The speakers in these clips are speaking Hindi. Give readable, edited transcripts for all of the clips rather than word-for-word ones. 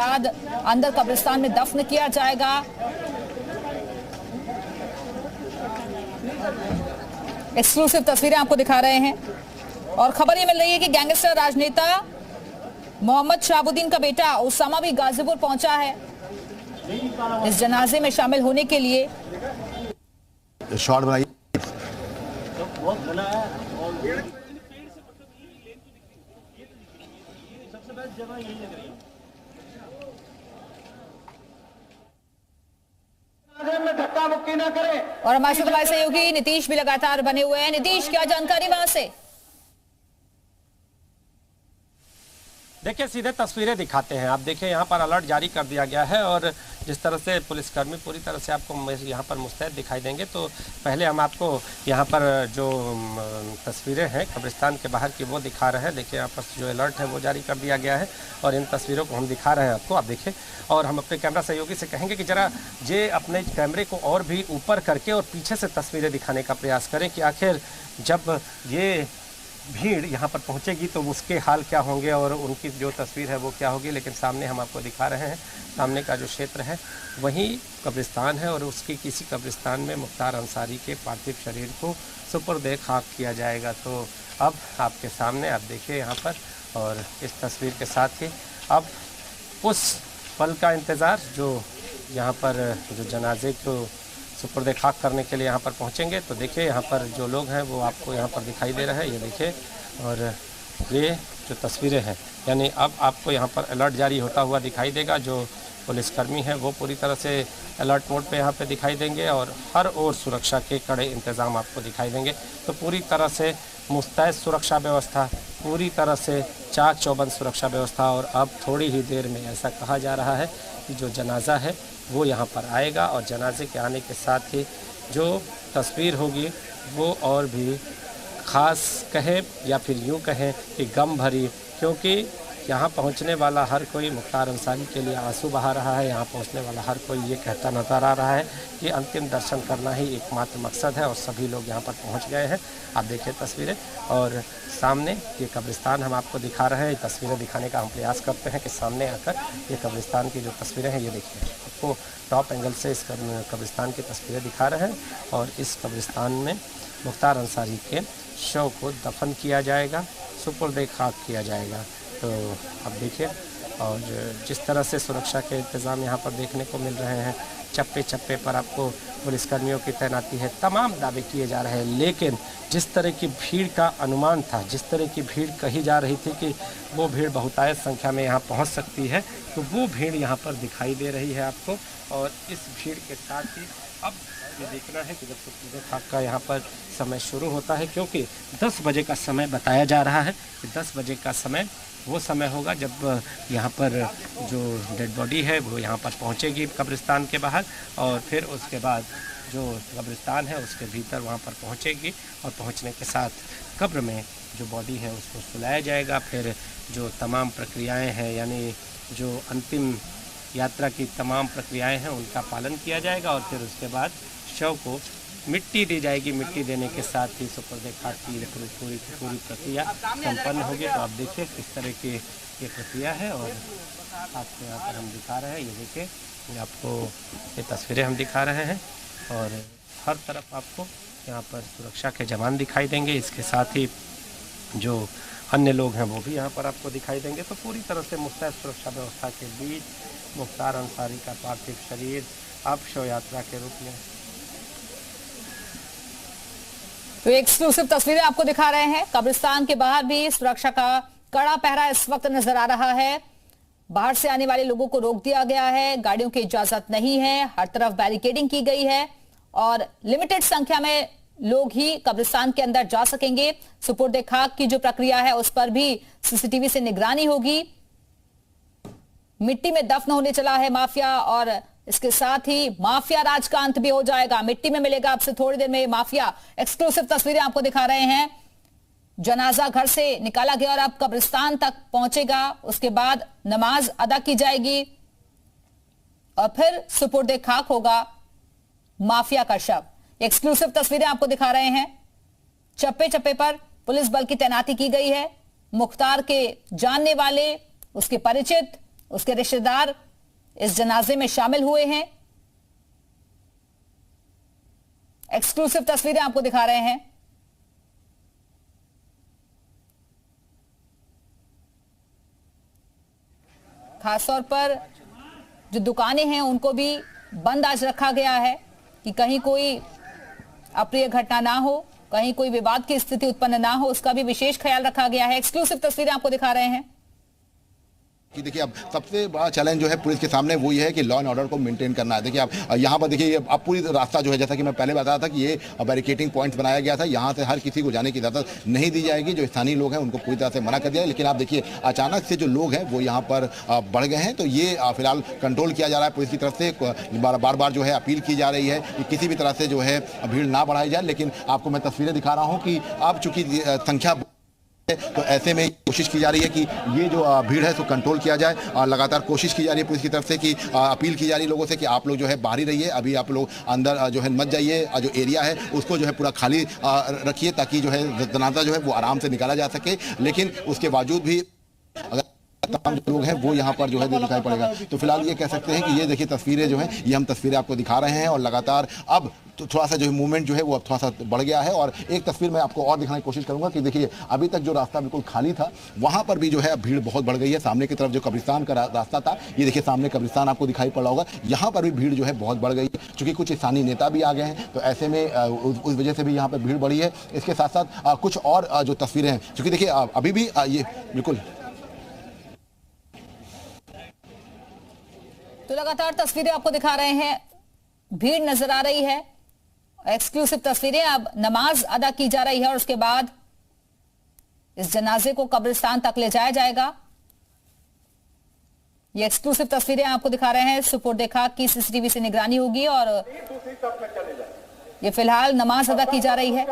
बाद अंदर कब्रिस्तान में दफन किया जाएगा। एक्सक्लूसिव तस्वीरें आपको दिखा रहे हैं और खबर ये मिल रही है कि गैंगस्टर राजनेता मोहम्मद शहाबुद्दीन का बेटा उसामा भी गाजीपुर पहुंचा है इस जनाजे में शामिल होने के लिए। शॉट बनाइए। धक्का मुक्की ना करें। और हमारे साथ हमारे सहयोगी नीतीश भी लगातार बने हुए हैं। नीतीश, क्या जानकारी वहां से? देखिए, सीधे तस्वीरें दिखाते हैं। आप देखिए, यहाँ पर अलर्ट जारी कर दिया गया है और जिस तरह से पुलिसकर्मी पूरी तरह से आपको यहाँ पर मुस्तैद दिखाई देंगे। तो पहले हम आपको यहाँ पर जो तस्वीरें हैं कब्रिस्तान के बाहर की वो दिखा रहे हैं। देखिए, यहाँ पर जो अलर्ट है वो जारी कर दिया गया है और इन तस्वीरों को हम दिखा रहे हैं आपको। आप देखिए, और हम अपने कैमरा सहयोगी से कहेंगे कि ज़रा ये अपने कैमरे को और भी ऊपर करके और पीछे से तस्वीरें दिखाने का प्रयास करें कि आखिर जब ये भीड़ यहाँ पर पहुँचेगी तो उसके हाल क्या होंगे और उनकी जो तस्वीर है वो क्या होगी। लेकिन सामने हम आपको दिखा रहे हैं, सामने का जो क्षेत्र है वहीं कब्रिस्तान है और उसकी किसी कब्रिस्तान में मुख्तार अंसारी के पार्थिव शरीर को सुपुर्द खाक किया जाएगा। तो अब आपके सामने आप देखिए यहाँ पर, और इस तस्वीर के साथ ही अब उस पल का इंतज़ार जो यहाँ पर जो जनाजे को सुपुर्द खाक करने के लिए यहाँ पर पहुँचेंगे। तो देखिए, यहाँ पर जो लोग हैं वो आपको यहाँ पर दिखाई दे रहे हैं, ये देखिए। और ये जो तस्वीरें हैं, यानी अब आपको यहाँ पर अलर्ट जारी होता हुआ दिखाई देगा। जो पुलिसकर्मी हैं वो पूरी तरह से अलर्ट मोड पे यहाँ पे दिखाई देंगे और हर ओर सुरक्षा के कड़े इंतज़ाम आपको दिखाई देंगे। तो पूरी तरह से मुस्तैद सुरक्षा व्यवस्था, पूरी तरह से चाक चौबंद सुरक्षा व्यवस्था। और अब थोड़ी ही देर में ऐसा कहा जा रहा है कि जो जनाजा है वो यहाँ पर आएगा और जनाजे के आने के साथ ही जो तस्वीर होगी वो और भी ख़ास कहें या फिर यूँ कहें कि गम भरी, क्योंकि यहाँ पहुँचने वाला हर कोई मुख्तार अंसारी के लिए आंसू बहा रहा है। यहाँ पहुँचने वाला हर कोई ये कहता नज़र आ रहा है कि अंतिम दर्शन करना ही एकमात्र मकसद है और सभी लोग यहाँ पर पहुँच गए हैं। आप देखिए तस्वीरें, और सामने ये कब्रिस्तान हम आपको दिखा रहे हैं। तस्वीरें दिखाने का हम प्रयास करते हैं कि सामने आकर ये कब्रिस्तान की जो तस्वीरें हैं ये देखिए, आपको टॉप एंगल से इस कब्रिस्तान की तस्वीरें दिखा रहे हैं। और इस कब्रिस्तान में मुख्तार अंसारी के शव को दफन किया जाएगा, सुपुर्द खाक किया जाएगा। तो अब देखिए, और जिस तरह से सुरक्षा के इंतज़ाम यहाँ पर देखने को मिल रहे हैं, चप्पे चप्पे पर आपको पुलिसकर्मियों की तैनाती है, तमाम दावे किए जा रहे हैं। लेकिन जिस तरह की भीड़ का अनुमान था, जिस तरह की भीड़ कही जा रही थी कि वो भीड़ बहुतायत संख्या में यहाँ पहुँच सकती है, तो वो भीड़ यहाँ पर दिखाई दे रही है आपको। और इस भीड़ के साथ ही अब ये देखना है कि जब सुपुर्द खाक का यहाँ पर समय शुरू होता है, क्योंकि 10 बजे का समय बताया जा रहा है कि 10 बजे का समय वो समय होगा जब यहाँ पर जो डेड बॉडी है वो यहाँ पर पहुँचेगी कब्रिस्तान के बाहर, और फिर उसके बाद जो कब्रिस्तान है उसके भीतर वहाँ पर पहुँचेगी और पहुँचने के साथ कब्र में जो बॉडी है उसको सुलाया जाएगा। फिर जो तमाम प्रक्रियाएं हैं, यानी जो अंतिम यात्रा की तमाम प्रक्रियाएं हैं उनका पालन किया जाएगा और फिर उसके बाद शव को मिट्टी दी जाएगी। मिट्टी देने के साथ ही सुपुर्द खाक की पूरी प्रक्रिया संपन्न होगी। तो आप देखिए किस तरह की ये प्रक्रिया है और आपको यहाँ पर हम दिखा रहे हैं। ये देखिए, आपको ये तस्वीरें हम दिखा रहे हैं और हर तरफ आपको यहाँ पर सुरक्षा के जवान दिखाई देंगे। इसके साथ ही जो अन्य लोग हैं वो भी यहाँ पर आपको दिखाई देंगे। तो पूरी तरह से मुस्तैद सुरक्षा व्यवस्था के बीच मुख्तार अंसारी का पार्थिव शरीर अब शव यात्रा के रूप में। तो एक्सक्लूसिव तस्वीरें आपको दिखा रहे हैं। कब्रिस्तान के बाहर भी सुरक्षा का कड़ा पहरा इस वक्त नजर आ रहा है। बाहर से आने वाले लोगों को रोक दिया गया है, गाड़ियों की इजाजत नहीं है, हर तरफ बैरिकेडिंग की गई है और लिमिटेड संख्या में लोग ही कब्रिस्तान के अंदर जा सकेंगे। सुपुर्द खाक की जो प्रक्रिया है उस पर भी सीसीटीवी से निगरानी होगी। मिट्टी में दफन होने चला है माफिया और इसके साथ ही माफिया राज का अंत भी हो जाएगा। मिट्टी में मिलेगा आपसे थोड़ी देर में माफिया। एक्सक्लूसिव तस्वीरें आपको दिखा रहे हैं। जनाजा घर से निकाला गया और अब कब्रिस्तान तक पहुंचेगा। उसके बाद नमाज अदा की जाएगी और फिर सुपुर्द खाक होगा माफिया का शव। एक्सक्लूसिव तस्वीरें आपको दिखा रहे हैं। चप्पे चप्पे पर पुलिस बल की तैनाती की गई है। मुख्तार के जानने वाले, उसके परिचित उसके रिश्तेदार इस जनाजे में शामिल हुए हैं। एक्सक्लूसिव तस्वीरें आपको दिखा रहे हैं। खासतौर पर जो दुकानें हैं उनको भी बंद आज रखा गया है कि कहीं कोई अप्रिय घटना ना हो, कहीं कोई विवाद की स्थिति उत्पन्न ना हो, उसका भी विशेष ख्याल रखा गया है। एक्सक्लूसिव तस्वीरें आपको दिखा रहे हैं कि देखिए अब सबसे बड़ा चैलेंज जो है पुलिस के सामने वो ये है कि लॉ एंड ऑर्डर को मेंटेन करना है। देखिए अब यहाँ पर देखिए अब पूरी रास्ता जो है, जैसा कि मैं पहले बताया था कि ये बैरिकेडिंग पॉइंट्स बनाया गया था, यहाँ से हर किसी को जाने की इजाज़त नहीं दी जाएगी। जो स्थानीय लोग हैं उनको पूरी तरह से मना कर दिया है। लेकिन आप देखिए अचानक से जो लोग हैं वो यहाँ पर बढ़ गए हैं, तो ये फिलहाल कंट्रोल किया जा रहा है पुलिस की तरफ से। बार बार जो है अपील की जा रही है कि किसी भी तरह से जो है भीड़ ना बढ़ाई जाए। लेकिन आपको मैं तस्वीरें दिखा रहा हूँ कि अब चूंकि संख्या तो ऐसे में कोशिश की जा रही है कि ये जो भीड़ है तो कंट्रोल किया जाए। और लगातार कोशिश की जा रही है पुलिस की तरफ से कि अपील की जा रही है लोगों से कि आप लोग जो है बाहर ही रहिए, अभी आप लोग अंदर जो है मत जाइए। जो एरिया है उसको जो है पूरा खाली रखिए ताकि जो है जनाजा जो है वो आराम से निकाला जा सके। लेकिन उसके बावजूद भी अगर तमाम जो लोग हैं वो यहाँ पर जो है दिखाई पड़ेगा। तो फिलहाल ये कह सकते हैं कि ये देखिए तस्वीरें जो हैं ये हम तस्वीरें आपको दिखा रहे हैं। और लगातार अब तो थोड़ा सा जो है मूवमेंट जो है वो अब थोड़ा सा बढ़ गया है। और एक तस्वीर मैं आपको और दिखाने की कोशिश करूंगा कि देखिए अभी तक जो रास्ता बिल्कुल खाली था वहाँ पर भी जो है भीड़ बहुत बढ़ गई है। सामने की तरफ जो कब्रिस्तान का रास्ता था, ये देखिए सामने कब्रिस्तान आपको दिखाई पड़ रहा होगा, यहाँ पर भी भीड़ जो है बहुत बढ़ गई है। चूँकि कुछ स्थानीय नेता भी आ गए हैं तो ऐसे में उस वजह से भी यहाँ पर भीड़ बढ़ी है। इसके साथ साथ कुछ और जो तस्वीरें हैं, चूँकि देखिए अभी भी ये बिल्कुल तो लगातार तस्वीरें आपको दिखा रहे हैं, भीड़ नजर आ रही है। एक्सक्लूसिव तस्वीरें, अब नमाज अदा की जा रही है और उसके बाद इस जनाजे को कब्रिस्तान तक ले जाया जाएगा। ये एक्सक्लूसिव तस्वीरें आपको दिखा रहे हैं। सुपुर्द खाक की सीसीटीवी से निगरानी होगी और ये फिलहाल नमाज अदा की जा रही है।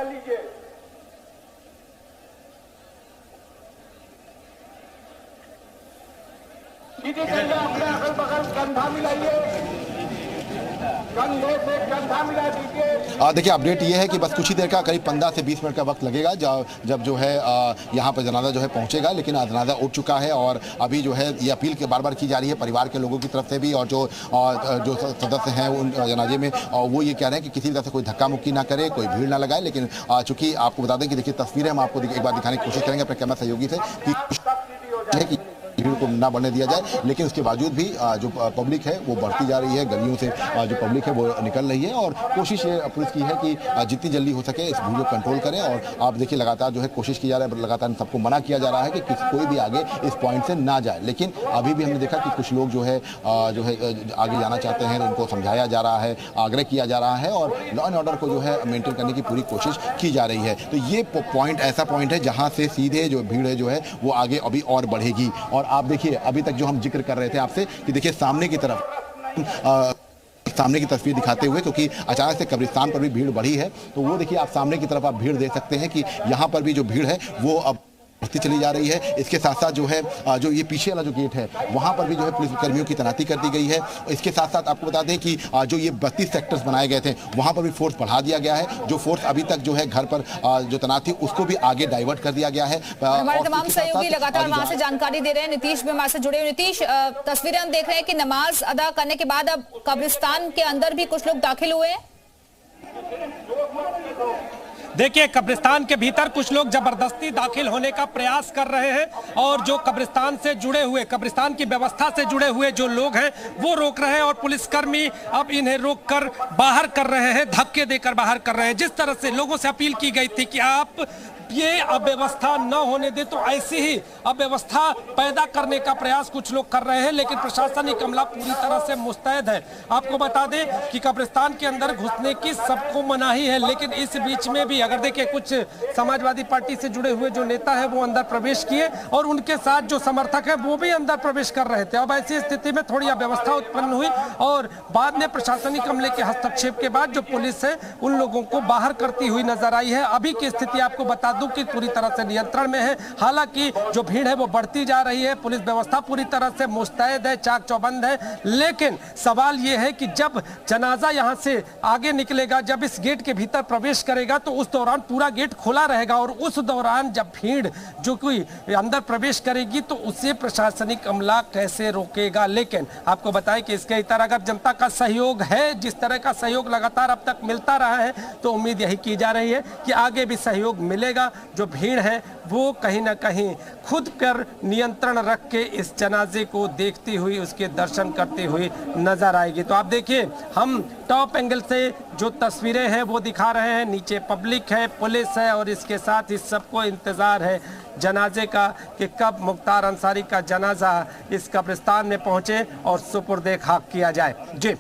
अपने अगल बगल कंधा मिलाइए, कंधे से कंधा मिला दीजिए। देखिए अपडेट ये है कि बस कुछ ही देर का करीब 15 से 20 मिनट का वक्त लगेगा जब जो है यहाँ पर जनाजा जो है पहुँचेगा। लेकिन जनाजा उठ चुका है और अभी जो है ये अपील बार बार की जा रही है परिवार के लोगों की तरफ से भी। और जो सदस्य हैं उन जनाजे में वो ये कह रहे हैं कि किसी तरह से कोई धक्का मुक्की ना करे, कोई भीड़ ना लगाए। लेकिन चूँकि आपको बता दें कि देखिए तस्वीरें हम आपको एक बार दिखाने की कोशिश करेंगे अपने कैमरा सहयोगी से कि भीड़ को ना बढ़ने दिया जाए। लेकिन उसके बावजूद भी जो पब्लिक है वो बढ़ती जा रही है, गलियों से जो पब्लिक है वो निकल रही है। और कोशिश ये पुलिस की है कि जितनी जल्दी हो सके इस भीड़ को कंट्रोल करें। और आप देखिए लगातार जो है कोशिश की जा रहा है, लगातार सबको मना किया जा रहा है कि कोई भी आगे इस पॉइंट से ना जाए। लेकिन अभी भी हमने देखा कि कुछ लोग जो है आगे जाना चाहते हैं, उनको समझाया जा रहा है, आग्रह किया जा रहा है और लॉ एंड ऑर्डर को जो है मेंटेन करने की पूरी कोशिश की जा रही है। तो ये पॉइंट ऐसा पॉइंट है जहाँ से सीधे जो भीड़ है जो है वो आगे अभी और बढ़ेगी। और आप देखिए अभी तक जो हम जिक्र कर रहे थे आपसे कि देखिए सामने की तस्वीर दिखाते हुए, क्योंकि अचानक से कब्रिस्तान पर भी भीड़ बढ़ी है, तो वो देखिए आप सामने की तरफ आप भीड़ देख सकते हैं कि यहाँ पर भी जो भीड़ है वो अब बढ़ती चली जा रही है। इसके साथ साथ जो है जो ये पीछे वाला जो गेट है वहाँ पर भी जो है पुलिस कर्मियों की तैनाती कर दी गई है। इसके साथ साथ आपको बता दें कि जो ये 32 सेक्टर्स बनाए गए थे वहाँ पर भी फोर्स बढ़ा दिया गया है। जो फोर्स अभी तक जो है घर पर जो तैनात थी उसको भी आगे डाइवर्ट कर दिया गया है। हमारे तमाम सहयोगी लगातार वहां से जानकारी दे रहे हैं। नीतीश भी हमारे से जुड़े हुए। नीतीश, तस्वीरें हम देख रहे हैं कि नमाज अदा करने के बाद अब कब्रिस्तान के अंदर भी कुछ लोग दाखिल हुए हैं। देखिए कब्रिस्तान के भीतर कुछ लोग जबरदस्ती दाखिल होने का प्रयास कर रहे हैं और जो कब्रिस्तान से जुड़े हुए, कब्रिस्तान की व्यवस्था से जुड़े हुए जो लोग हैं वो रोक रहे हैं और पुलिसकर्मी अब इन्हें रोककर बाहर कर रहे हैं, धक्के देकर बाहर कर रहे हैं। जिस तरह से लोगों से अपील की गई थी कि आप ये अव्यवस्था न होने दे, तो ऐसी ही अव्यवस्था पैदा करने का प्रयास कुछ लोग कर रहे हैं। लेकिन प्रशासनिक अमला पूरी तरह से मुस्तैद है। आपको बता दें कि कब्रिस्तान के अंदर घुसने की सबको मनाही है, लेकिन इस बीच में भी अगर देखिए कुछ समाजवादी पार्टी से जुड़े हुए जो नेता है वो अंदर प्रवेश किए और उनके साथ जो समर्थक है वो भी अंदर प्रवेश कर रहे थे। अब ऐसी स्थिति में थोड़ी अव्यवस्था उत्पन्न हुई और बाद में प्रशासनिक अमले के हस्तक्षेप के बाद जो पुलिस है उन लोगों को बाहर करती हुई नजर आई है। अभी की स्थिति आपको बता दूं कि पूरी तरह से नियंत्रण में है। हालांकि जो भीड़ है वो बढ़ती जा रही है, पुलिस व्यवस्था पूरी तरह से मुस्तैद है, चाक चौबंद है। लेकिन सवाल ये है कि जब जनाजा यहां से आगे निकलेगा, जब इस गेट के भीतर प्रवेश करेगा, तो उस दौरान पूरा गेट खुला रहेगा और उस दौरान जब भीड़ जो कोई अंदर प्रवेश करेगी तो उसे प्रशासनिक अमला कैसे रोकेगा। लेकिन आपको बताएं कि इसके इतर अगर जनता का सहयोग है, जिस तरह का सहयोग लगातार अब तक मिलता रहा है, तो उम्मीद यही की जा रही है कि आगे भी सहयोग मिलेगा। जो भीड़ है वो कहीं ना कहीं खुद पर नियंत्रण रख के इस जनाजे को देखती हुई, उसके दर्शन करती हुई नजर आएगी। तो आप देखिए, हम टॉप एंगल से जो तस्वीरें हैं वो दिखा रहे हैं। नीचे पब्लिक है, पुलिस है और इसके साथ ही सबको इंतजार है जनाजे का कि कब मुख्तार अंसारी का जनाजा इस कब्रिस्तान में पहुंचे और सुपुर्दे खाक किया जाए। जी।